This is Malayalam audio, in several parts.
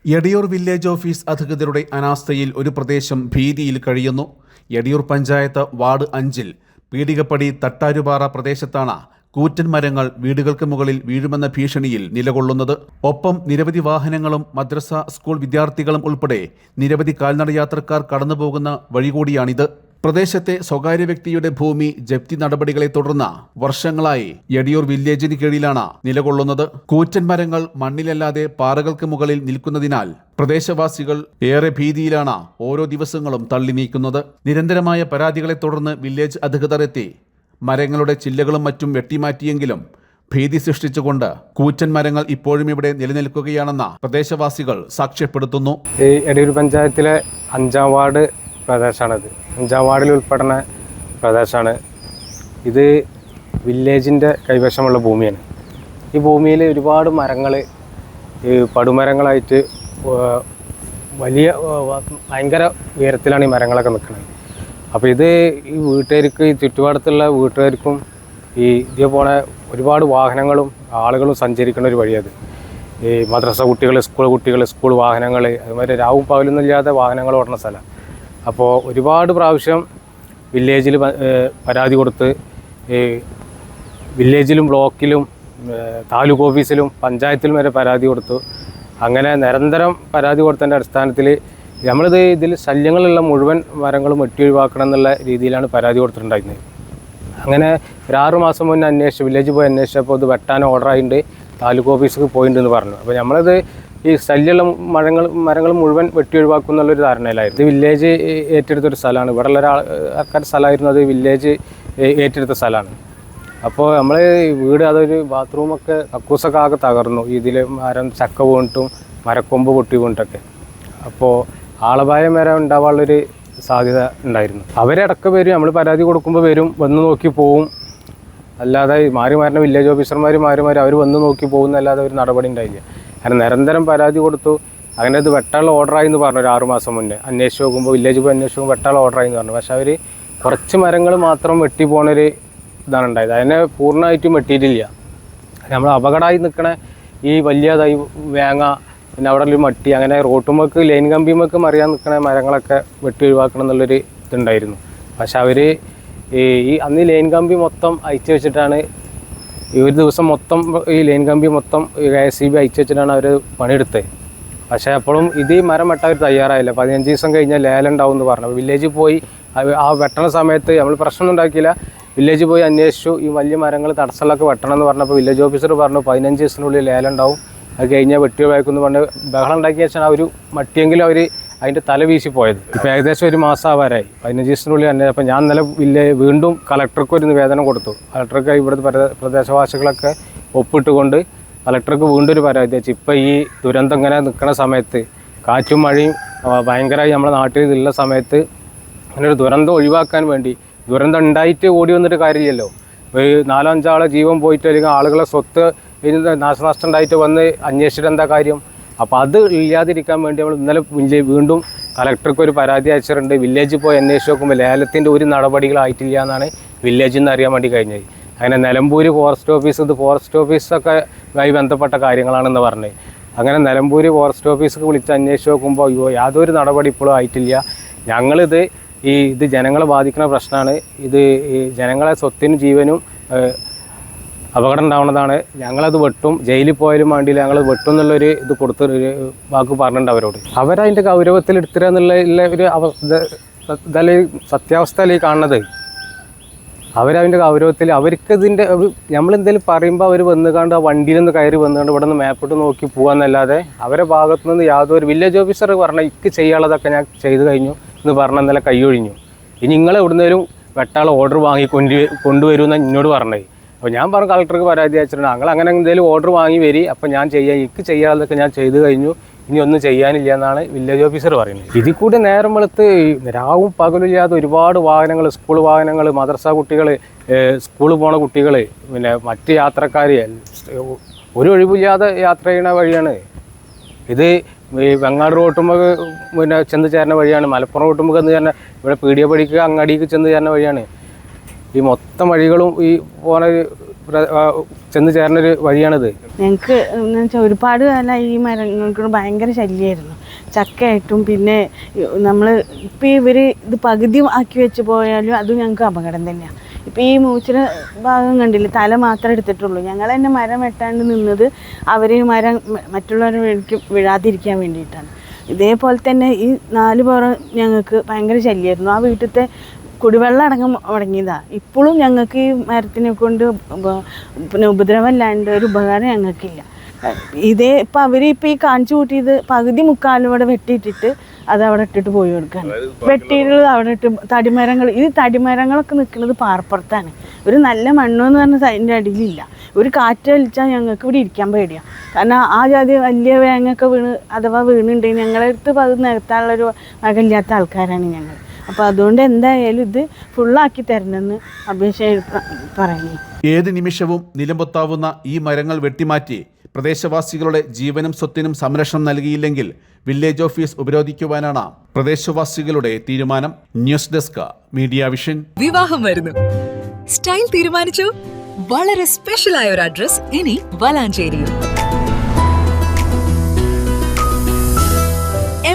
എടയൂർ വില്ലേജ് ഓഫീസ് അധികൃതരുടെ അനാസ്ഥയിൽ ഒരു പ്രദേശം ഭീതിയിൽ കഴിയുന്നു. എടയൂർ പഞ്ചായത്ത് വാർഡ് 5 പീടികപ്പടി തട്ടാരുപാറ പ്രദേശത്താണ് കൂറ്റൻ മരങ്ങൾ വീടുകൾക്ക് മുകളിൽ വീഴുമെന്ന ഭീഷണിയിൽ നിലകൊള്ളുന്നത്. ഒപ്പം നിരവധി വാഹനങ്ങളും മദ്രസ സ്കൂൾ വിദ്യാർത്ഥികളും ഉൾപ്പെടെ നിരവധി കാൽനടയാത്രക്കാർ കടന്നുപോകുന്ന വഴി കൂടിയാണിത്. പ്രദേശത്തെ സ്വകാര്യ വ്യക്തിയുടെ ഭൂമി ജപ്തി നടപടികളെ തുടർന്ന് വർഷങ്ങളായി എടയൂർ വില്ലേജിന് കീഴിലാണ് നിലകൊള്ളുന്നത്. കൂറ്റൻ മരങ്ങൾ മണ്ണിലല്ലാതെ പാറകൾക്ക് മുകളിൽ നിൽക്കുന്നതിനാൽ പ്രദേശവാസികൾ ഏറെ ഭീതിയിലാണ് ഓരോ ദിവസങ്ങളും തള്ളി നീക്കുന്നത്. നിരന്തരമായ പരാതികളെ തുടർന്ന് വില്ലേജ് അധികൃതർ എത്തി മരങ്ങളുടെ ചില്ലകളും മറ്റും വെട്ടിമാറ്റിയെങ്കിലും ഭീതി സൃഷ്ടിച്ചുകൊണ്ട് കൂറ്റൻ മരങ്ങൾ ഇപ്പോഴും ഇവിടെ നിലനിൽക്കുകയാണെന്ന് പ്രദേശവാസികൾ സാക്ഷ്യപ്പെടുത്തുന്നു. എടയൂർ പഞ്ചായത്തിലെ 5ാം വാർഡ് പ്രദേശമാണിത്. 5ാം വാർഡിൽ ഉൾപ്പെടുന്ന പ്രദേശമാണ് ഇത്. വില്ലേജിൻ്റെ കൈവശമുള്ള ഭൂമിയാണ്. ഈ ഭൂമിയിൽ ഒരുപാട് മരങ്ങൾ പടുമരങ്ങളായിട്ട് വലിയ ഭയങ്കര ഉയരത്തിലാണ് ഈ മരങ്ങളൊക്കെ നിൽക്കുന്നത്. അപ്പോൾ ഇത് ഈ വീട്ടുകാർക്ക്, ഈ ചുറ്റുപാടത്തുള്ള വീട്ടുകാർക്കും ഇതേപോലെ ഒരുപാട് വാഹനങ്ങളും ആളുകളും സഞ്ചരിക്കുന്ന ഒരു വഴിയത്. ഈ മദ്രസ കുട്ടികൾ, സ്കൂൾ കുട്ടികൾ, സ്കൂൾ വാഹനങ്ങൾ, അതുമാതിരി രാവും പകലൊന്നും ഇല്ലാതെ വാഹനങ്ങൾ ഓടുന്ന സ്ഥലം. അപ്പോൾ ഒരുപാട് പ്രാവശ്യം വില്ലേജിൽ പരാതി കൊടുത്ത് വില്ലേജിലും ബ്ലോക്കിലും താലൂക്ക് ഓഫീസിലും പഞ്ചായത്തിലും വരെ പരാതി കൊടുത്തു. അങ്ങനെ നിരന്തരം പരാതി കൊടുത്തതിൻ്റെ അടിസ്ഥാനത്തിൽ ഇതിൽ ശല്യങ്ങളുള്ള മുഴുവൻ മരങ്ങളും വെട്ടി ഒഴിവാക്കണം എന്നുള്ള രീതിയിലാണ് പരാതി കൊടുത്തിട്ടുണ്ടായിരുന്നത്. അങ്ങനെ ഒരു 6 മാസം മുന്നേ വില്ലേജ് പോയി അന്വേഷിച്ചപ്പോൾ ഇത് വെട്ടാൻ ഓർഡറായിട്ട് താലൂക്ക് ഓഫീസിൽ പോയിട്ടുണ്ടെന്ന് പറഞ്ഞു. അപ്പോൾ നമ്മളിത് ഈ ശല്യമുള്ള മരങ്ങൾ മുഴുവൻ വെട്ടി ഒഴിവാക്കും എന്നുള്ളൊരു ധാരണയിലായിരുന്നു. ഇത് വില്ലേജ് ഏറ്റെടുത്തൊരു സ്ഥലമാണ്. ഇവിടെയുള്ള ആൾക്കാരുടെ സ്ഥലമായിരുന്നു അത്. വില്ലേജ് ഏറ്റെടുത്ത സ്ഥലമാണ്. അപ്പോൾ നമ്മൾ വീട്, അതൊരു ബാത്റൂമൊക്കെ കക്കൂസൊക്കെ ആകെ തകർന്നു. ഇതിൽ മരം ചക്ക വീണിട്ടും മരക്കൊമ്പ് പൊട്ടി വീണിട്ടൊക്കെ. അപ്പോൾ ആളപായം വരെ ഉണ്ടാവാനുള്ളൊരു സാധ്യത ഉണ്ടായിരുന്നു. അവരിടക്ക് വരും, നമ്മൾ പരാതി കൊടുക്കുമ്പോൾ വരും, വന്ന് നോക്കി പോവും. അല്ലാതെ മാറിമാരുന്ന വില്ലേജ് ഓഫീസർമാർ അവർ വന്ന് നോക്കി പോകുന്നല്ലാതെ ഒരു നടപടി ഉണ്ടായില്ല. കാരണം നിരന്തരം പരാതി കൊടുത്തു. അങ്ങനെ അത് വെട്ടാനുള്ള ഓർഡറായി എന്ന് പറഞ്ഞു. ഒരു 6 മാസം മുന്നേ അന്വേഷിച്ച് നോക്കുമ്പോൾ, വില്ലേജ് പോയി അന്വേഷിച്ച് നോക്കുമ്പോൾ വെട്ടാനുള്ള ഓർഡറായി എന്ന് പറഞ്ഞു. പക്ഷെ അവർ കുറച്ച് മരങ്ങൾ മാത്രം വെട്ടി പോണൊരു ഇതാണ് ഉണ്ടായത്. അതിനെ പൂർണ്ണമായിട്ടും വെട്ടിയിട്ടില്ല. നമ്മൾ അപകടമായി നിൽക്കണ ഈ വലിയതായി വേങ്ങ, പിന്നെ അവിടെ ഒരു മട്ടി, അങ്ങനെ റോട്ടുമൊക്കെ ലൈൻ കമ്പിമൊക്കെ മറിയാൻ നിൽക്കണ മരങ്ങളൊക്കെ വെട്ടി ഒഴിവാക്കണം എന്നുള്ളൊരു ഇതുണ്ടായിരുന്നു. പക്ഷെ അവർ അന്ന് ലൈൻ കമ്പി മൊത്തം അയച്ചു വെച്ചിട്ടാണ്, ഈ ഒരു ദിവസം മൊത്തം ഈ ലൈൻ കമ്പി മൊത്തം KSEB അയച്ചു വെച്ചിട്ടാണ് അവർ പണിയെടുത്തത്. പക്ഷേ അപ്പോഴും ഇത് ഈ മരം വെട്ടാൻ അവർ തയ്യാറായില്ല. 15 ദിവസം കഴിഞ്ഞാൽ ലേലം ഉണ്ടാവും എന്ന് പറഞ്ഞു. വില്ലേജിൽ പോയി ആ വെട്ടണ സമയത്ത് നമ്മൾ പ്രശ്നമൊന്നും ഉണ്ടാക്കിയില്ല. വില്ലേജിൽ പോയി അന്വേഷിച്ചു, ഈ വലിയ മരങ്ങൾ തടസ്സങ്ങളൊക്കെ വെട്ടണം എന്ന് പറഞ്ഞപ്പോൾ വില്ലേജ് ഓഫീസർ പറഞ്ഞു 15 ദിവസത്തിനുള്ളിൽ ലേലം ഉണ്ടാവും, അത് കഴിഞ്ഞാൽ വെട്ടി ഒഴിവാക്കുമെന്ന് പറഞ്ഞ് ബഹളം ഉണ്ടാക്കിയ ശേഷം അവർ മട്ടിയെങ്കിലും അവർ അതിൻ്റെ തല വീശി പോയത്. ഇപ്പോൾ ഏകദേശം 1 മാസം ആവാറായി. 15 ദിവസത്തിനുള്ളിൽ തന്നെ. അപ്പോൾ ഞാൻ ഇന്നലെ വീണ്ടും കളക്ടർക്ക് ഒരു നിവേദനം കൊടുത്തു. കളക്ടർക്ക് ഇവിടുത്തെ പ്രദേശവാസികളൊക്കെ ഒപ്പിട്ടുകൊണ്ട് കളക്ടർക്ക് വീണ്ടും ഒരു പരാതി വെച്ചു. ഇപ്പോൾ ഈ ദുരന്തം ഇങ്ങനെ നിൽക്കുന്ന സമയത്ത്, കാറ്റും മഴയും ഭയങ്കരമായി നമ്മുടെ നാട്ടിൽ ഉള്ള സമയത്ത് അങ്ങനെ ഒരു ദുരന്തം ഒഴിവാക്കാൻ വേണ്ടി, ദുരന്തം ഉണ്ടായിട്ട് ഓടി വന്നിട്ട് കാര്യമില്ലല്ലോ. ഒരു 4-5 ആളെ ജീവൻ പോയിട്ട് അല്ലെങ്കിൽ ആളുകളെ സ്വത്ത് നാശനഷ്ടം ഉണ്ടായിട്ട് വന്ന് അന്വേഷിച്ചിട്ട് എന്താ കാര്യം? അപ്പോൾ അത് ഇല്ലാതിരിക്കാൻ വേണ്ടി നമ്മൾ ഇന്നലെ വീണ്ടും കളക്ടർക്ക് ഒരു പരാതി അയച്ചിട്ടുണ്ട്. വില്ലേജിൽ പോയി അന്വേഷിച്ച് നോക്കുമ്പോൾ ലേലത്തിൻ്റെ ഒരു നടപടികളായിട്ടില്ല എന്നാണ് വില്ലേജിൽ നിന്ന് അറിയാൻ വേണ്ടി കഴിഞ്ഞത്. അങ്ങനെ നിലമ്പൂർ ഫോറസ്റ്റ് ഓഫീസ്, ഇത് ഫോറസ്റ്റ് ഓഫീസൊക്കെ ആയി ബന്ധപ്പെട്ട കാര്യങ്ങളാണെന്ന് പറഞ്ഞത്. അങ്ങനെ നിലമ്പൂർ ഫോറസ്റ്റ് ഓഫീസൊക്കെ വിളിച്ച് അന്വേഷിച്ച് നോക്കുമ്പോൾ യാതൊരു നടപടി ഇപ്പോഴും ആയിട്ടില്ല. ഞങ്ങളിത് ഇത് ജനങ്ങളെ ബാധിക്കുന്ന പ്രശ്നമാണ്. ഇത് ഈ ജനങ്ങളെ സ്വത്തിനും ജീവനും അപകടം ഉണ്ടാവുന്നതാണ്. ഞങ്ങളത് വെട്ടും, ജയിലിൽ പോയാലും വേണ്ടിയില്ല, ഞങ്ങൾ വെട്ടും എന്നുള്ളൊരു ഇത് കൊടുത്തൊരു വാക്ക് പറഞ്ഞിട്ടുണ്ട് അവരോട്. അവരതിൻ്റെ ഗൗരവത്തിൽ എടുത്തിട്ട് എന്നുള്ള ഒരു ഇതല്ലേ സത്യാവസ്ഥയിൽ കാണുന്നത്. അവരതിൻ്റെ ഗൗരവത്തിൽ അവർക്ക് ഇതിൻ്റെ നമ്മളെന്തെങ്കിലും പറയുമ്പോൾ അവർ വന്നുകൊണ്ട് ആ വണ്ടിയിൽ നിന്ന് കയറി വന്നുകൊണ്ട് ഇവിടെ നിന്ന് മാപ്പിട്ട് നോക്കി പോകാമെന്നല്ലാതെ അവരെ ഭാഗത്തു നിന്ന് യാതൊരു വില്ലേജ് ഓഫീസർ പറഞ്ഞാൽ ഇക്ക് ചെയ്യാനുള്ളതൊക്കെ ഞാൻ ചെയ്തു കഴിഞ്ഞു എന്ന് പറഞ്ഞാൽ ഇന്നലെ കൈയൊഴിഞ്ഞു. ഇനി നിങ്ങൾ എവിടുന്നേലും വെട്ടാൾ ഓർഡർ വാങ്ങി കൊണ്ടുവരുമെന്നാണ് എന്നോട് പറഞ്ഞത്. അപ്പോൾ ഞാൻ പറഞ്ഞു കളക്ടർക്ക് പരാതി അയച്ചിട്ടുണ്ട്. ഞങ്ങൾ അങ്ങനെ എന്തെങ്കിലും ഓർഡർ വാങ്ങി വരി, അപ്പോൾ ഞാൻ എനിക്ക് ചെയ്യാനുള്ളതൊക്കെ ഞാൻ ചെയ്തു കഴിഞ്ഞു, ഇനി ഒന്നും ചെയ്യാനില്ല എന്നാണ് വില്ലേജ് ഓഫീസർ പറയുന്നത്. ഇതിൽ കൂടി നേരം വെളുത്ത് രാവും പകലില്ലാതെ ഒരുപാട് വാഹനങ്ങൾ, സ്കൂൾ വാഹനങ്ങൾ, മദ്രസ കുട്ടികൾ, സ്കൂളിൽ പോണ കുട്ടികൾ, പിന്നെ മറ്റ് യാത്രക്കാർ ഒരു ഒഴിവില്ലാതെ യാത്ര ചെയ്യുന്ന വഴിയാണ് ഇത്. ഈ വെങ്ങാട് റോട്ടുമ്പോൾ പിന്നെ ചെന്ന് ചേരുന്ന വഴിയാണ്. മലപ്പുറം റോട്ടുമ്പോൾ ചെന്ന് ചേരുന്ന, ഇവിടെ പീടികപ്പടിക്ക് അങ്ങാടിക്ക് ചെന്ന് ചേരുന്ന വഴിയാണ്. ഈ മൊത്തം വഴികളും ഈ പോണ ചെന്ന് ചേർന്നൊരു വഴിയാണിത്. ഞങ്ങൾക്ക് എന്ന് വെച്ചാൽ ഒരുപാട് കാലം ഈ മരങ്ങൾക്ക് ഭയങ്കര ശല്യമായിരുന്നു. ചക്കയായിട്ടും പിന്നെ നമ്മൾ ഇപ്പോൾ ഇവർ ഇത് പകുതി ആക്കി വെച്ച് പോയാലും അതും ഞങ്ങൾക്ക് അപകടം തന്നെയാണ്. ഇപ്പോൾ ഈ മൂച്ചിര ഭാഗം കണ്ടില്ല, തല മാത്രമേ എടുത്തിട്ടുള്ളൂ. ഞങ്ങൾ തന്നെ മരം വെട്ടാണ്ട് നിന്നത് അവർ മരം മറ്റുള്ളവരെ വിഴാതിരിക്കാൻ വേണ്ടിയിട്ടാണ്. ഇതേപോലെ തന്നെ ഈ 4 പുറം ഞങ്ങൾക്ക് ഭയങ്കര ശല്യമായിരുന്നു. ആ വീട്ടിലത്തെ കുടിവെള്ളം അടക്കം മുടങ്ങിയതാണ്. ഇപ്പോഴും ഞങ്ങൾക്ക് ഈ മരത്തിനെ കൊണ്ട് പിന്നെ ഉപദ്രവമല്ലാണ്ട് ഒരു ഉപകാരം ഞങ്ങൾക്കില്ല. ഇപ്പം അവർ ഇപ്പോൾ ഈ കാണിച്ചു കൂട്ടിയത് പകുതി മുക്കാലും ഇവിടെ വെട്ടിയിട്ടിട്ട് അത് അവിടെ ഇട്ടിട്ട് പോയി കൊടുക്കുകയാണ്. വെട്ടിയിട്ടുള്ളത് അവിടെ ഇട്ട് തടിമരങ്ങൾ, ഈ തടിമരങ്ങളൊക്കെ നിൽക്കുന്നത് പാറപ്പുറത്താണ്. ഒരു നല്ല മണ്ണെന്ന് പറഞ്ഞാൽ അതിൻ്റെ അടിയിലില്ല. ഒരു കാറ്റ് വലിച്ചാൽ ഞങ്ങൾക്ക് ഇവിടെ ഇരിക്കാൻ പേടിയാണ്. കാരണം ആ ജാതി വലിയ വേങ്ങൊക്കെ അഥവാ വീണുണ്ടെങ്കിൽ ഞങ്ങളുടെ അടുത്ത് അത് നികത്താനുള്ളൊരു വകയില്ലാത്ത ആൾക്കാരാണ് ഞങ്ങൾ. അപ്പോൾ അതുകൊണ്ട് എന്തായാലും ഇത് ഫുള്ളാക്കി തരണമെന്ന് അപേക്ഷ പറയുന്നു. ഏത് നിമിഷവും നിലംപൊത്താവുന്ന ഈ മരങ്ങൾ വെട്ടിമാറ്റി പ്രദേശവാസികളുടെ ജീവനും സ്വത്തിനും സംരക്ഷണം നൽകിയില്ലെങ്കിൽ വില്ലേജ് ഓഫീസ് ഉപരോധിക്കുവാനാണ് പ്രദേശവാസികളുടെ തീരുമാനം. News desk media vision. വിവാഹം വരുന്നു, സ്റ്റൈൽ തീരുമാനിച്ചു. വളരെ സ്പെഷ്യലായ ഒരു അഡ്രസ് ഇനി വളാഞ്ചേരിയിൽ.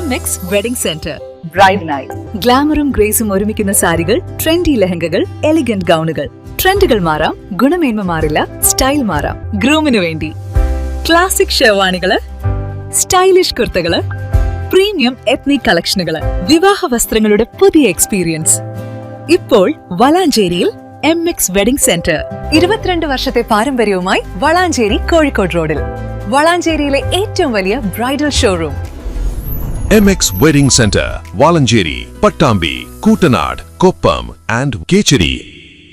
MX wedding centre. Bride night. ഗ്ലാമറും ഗ്രേസും ഒരുമിക്കുന്ന സാരികൾ, ട്രെൻഡി ലെഹങ്കകൾ, എലിഗന്റ് ഗൗണുകൾ. ട്രെൻഡുകൾ മാറാം, ഗുണമേന്മ മാറില്ല, സ്റ്റൈൽ മാറാം. ഗ്രൂമിന് വേണ്ടി ക്ലാസിക് ഷെർവാണികള്, സ്റ്റൈലിഷ് കുർത്തകള്, പ്രീമിയം എത്നിക് കളക്ഷനുകള്, വിവാഹ വസ്ത്രങ്ങളുടെ പുതിയ എക്സ്പീരിയൻസ് ഇപ്പോൾ വളാഞ്ചേരിയിൽ. MX wedding centre. 22 വർഷത്തെ പാരമ്പര്യവുമായി വളാഞ്ചേരി കോഴിക്കോട് റോഡിൽ. വളാഞ്ചേരിയിലെ ഏറ്റവും വലിയ bridal showroom. MX Wedding Center, Valancheri, Pattambi, Kutanad, Koppam and Kecheri.